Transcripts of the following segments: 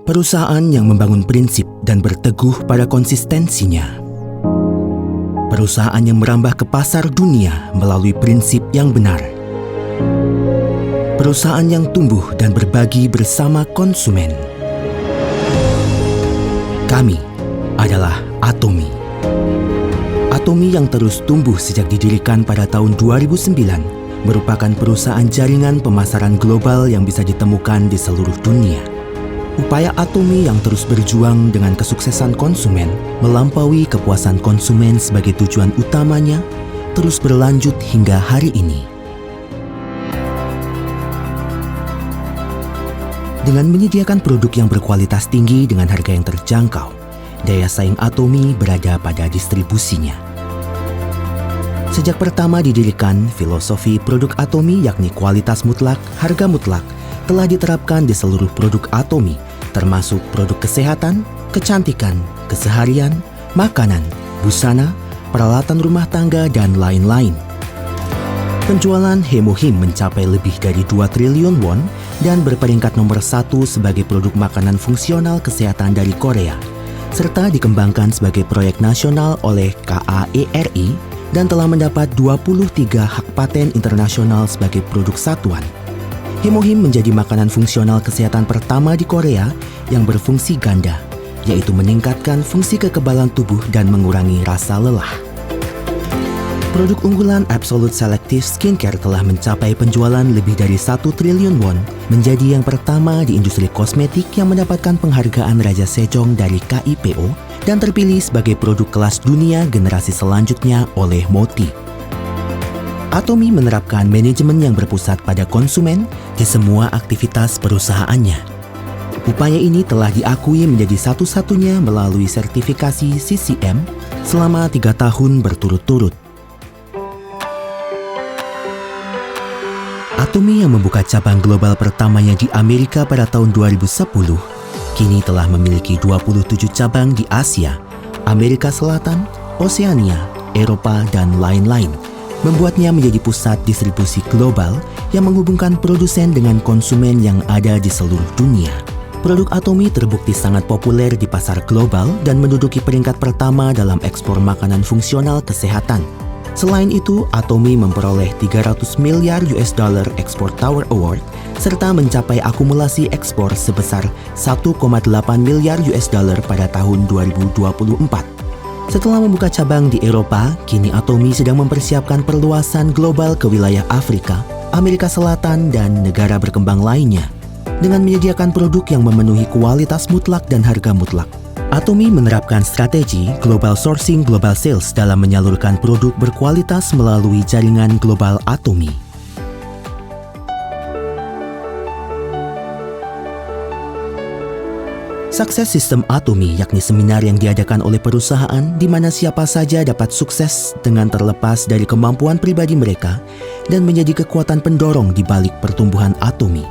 Perusahaan yang membangun prinsip dan berteguh pada konsistensinya. Perusahaan yang merambah ke pasar dunia melalui prinsip yang benar. Perusahaan yang tumbuh dan berbagi bersama konsumen. Kami adalah Atomy. Atomy yang terus tumbuh sejak didirikan pada tahun 2009 merupakan perusahaan jaringan pemasaran global yang bisa ditemukan di seluruh dunia. Upaya Atomy yang terus berjuang dengan kesuksesan konsumen melampaui kepuasan konsumen sebagai tujuan utamanya terus berlanjut hingga hari ini. Dengan menyediakan produk yang berkualitas tinggi dengan harga yang terjangkau, daya saing Atomy berada pada distribusinya. Sejak pertama didirikan, filosofi produk Atomy yakni kualitas mutlak, harga mutlak telah diterapkan di seluruh produk Atomy, termasuk produk kesehatan, kecantikan, keseharian, makanan, busana, peralatan rumah tangga, dan lain-lain. Penjualan Hemohim mencapai lebih dari 2 triliun won dan berperingkat nomor 1 sebagai produk makanan fungsional kesehatan dari Korea, serta dikembangkan sebagai proyek nasional oleh KAERI dan telah mendapat 23 hak paten internasional sebagai produk satuan. Hemohim menjadi makanan fungsional kesehatan pertama di Korea yang berfungsi ganda, yaitu meningkatkan fungsi kekebalan tubuh dan mengurangi rasa lelah. Produk unggulan Absolute Selective Skincare telah mencapai penjualan lebih dari 1 triliun won, menjadi yang pertama di industri kosmetik yang mendapatkan penghargaan Raja Sejong dari KIPO dan terpilih sebagai produk kelas dunia generasi selanjutnya oleh Moti. Atomy menerapkan manajemen yang berpusat pada konsumen di semua aktivitas perusahaannya. Upaya ini telah diakui menjadi satu-satunya melalui sertifikasi CCM selama 3 tahun berturut-turut. Atomy yang membuka cabang global pertamanya di Amerika pada tahun 2010, kini telah memiliki 27 cabang di Asia, Amerika Selatan, Oseania, Eropa, dan lain-lain, membuatnya menjadi pusat distribusi global yang menghubungkan produsen dengan konsumen yang ada di seluruh dunia. Produk Atomy terbukti sangat populer di pasar global dan menduduki peringkat pertama dalam ekspor makanan fungsional kesehatan. Selain itu, Atomy memperoleh 300 miliar US dollar Export Tower Award serta mencapai akumulasi ekspor sebesar 1,8 miliar US dollar pada tahun 2024. Setelah membuka cabang di Eropa, kini Atomy sedang mempersiapkan perluasan global ke wilayah Afrika, Amerika Selatan, dan negara berkembang lainnya. Dengan menyediakan produk yang memenuhi kualitas mutlak dan harga mutlak, Atomy menerapkan strategi Global Sourcing Global Sales dalam menyalurkan produk berkualitas melalui jaringan global Atomy. Sukses Sistem Atomy yakni seminar yang diadakan oleh perusahaan di mana siapa saja dapat sukses dengan terlepas dari kemampuan pribadi mereka dan menjadi kekuatan pendorong di balik pertumbuhan Atomy.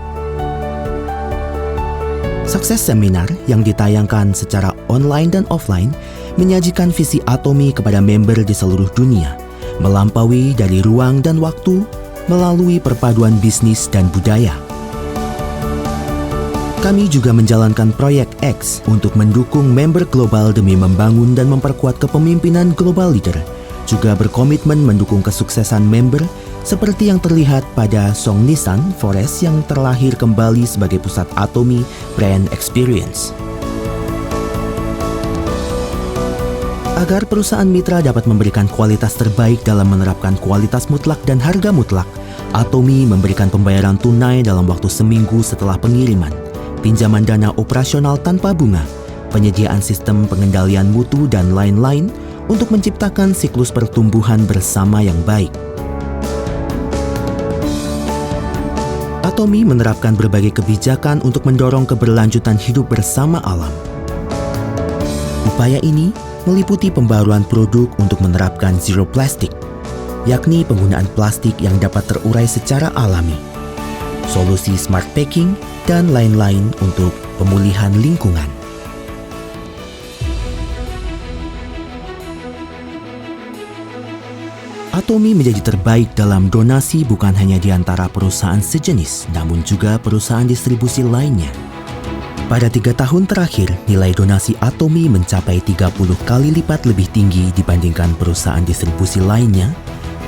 Sukses seminar yang ditayangkan secara online dan offline menyajikan visi Atomy kepada member di seluruh dunia, melampaui dari ruang dan waktu melalui perpaduan bisnis dan budaya. Kami juga menjalankan proyek X untuk mendukung member global demi membangun dan memperkuat kepemimpinan global leader, juga berkomitmen mendukung kesuksesan member seperti yang terlihat pada Songnisan Forest yang terlahir kembali sebagai pusat Atomy Brand Experience. Agar perusahaan mitra dapat memberikan kualitas terbaik dalam menerapkan kualitas mutlak dan harga mutlak, Atomy memberikan pembayaran tunai dalam waktu seminggu setelah pengiriman, pinjaman dana operasional tanpa bunga, penyediaan sistem pengendalian mutu, dan lain-lain untuk menciptakan siklus pertumbuhan bersama yang baik. Atomy menerapkan berbagai kebijakan untuk mendorong keberlanjutan hidup bersama alam. Upaya ini meliputi pembaruan produk untuk menerapkan zero plastic, yakni penggunaan plastik yang dapat terurai secara alami, solusi smart packing, dan lain-lain untuk pemulihan lingkungan. Atomy menjadi terbaik dalam donasi bukan hanya di antara perusahaan sejenis, namun juga perusahaan distribusi lainnya. Pada 3 tahun terakhir, nilai donasi Atomy mencapai 30 kali lipat lebih tinggi dibandingkan perusahaan distribusi lainnya,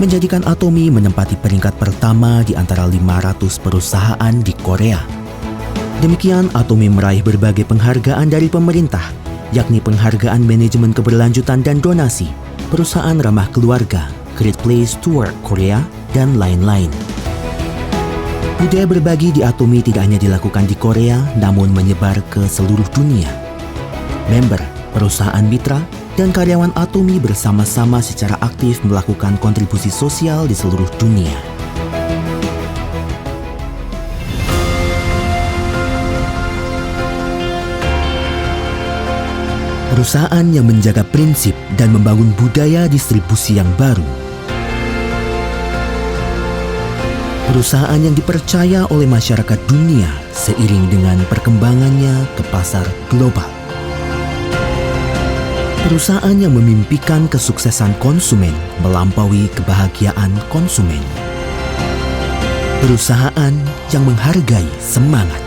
menjadikan Atomy menempati peringkat pertama di antara 500 perusahaan di Korea. Demikian, Atomy meraih berbagai penghargaan dari pemerintah, yakni penghargaan manajemen keberlanjutan dan donasi, perusahaan ramah keluarga, Great Place to Work Korea, dan lain-lain. Budaya berbagi di Atomy tidak hanya dilakukan di Korea, namun menyebar ke seluruh dunia. Member, perusahaan mitra, dan karyawan Atomy bersama-sama secara aktif melakukan kontribusi sosial di seluruh dunia. Perusahaan yang menjaga prinsip dan membangun budaya distribusi yang baru. Perusahaan yang dipercaya oleh masyarakat dunia seiring dengan perkembangannya ke pasar global. Perusahaan yang memimpikan kesuksesan konsumen melampaui kebahagiaan konsumen. Perusahaan yang menghargai semangat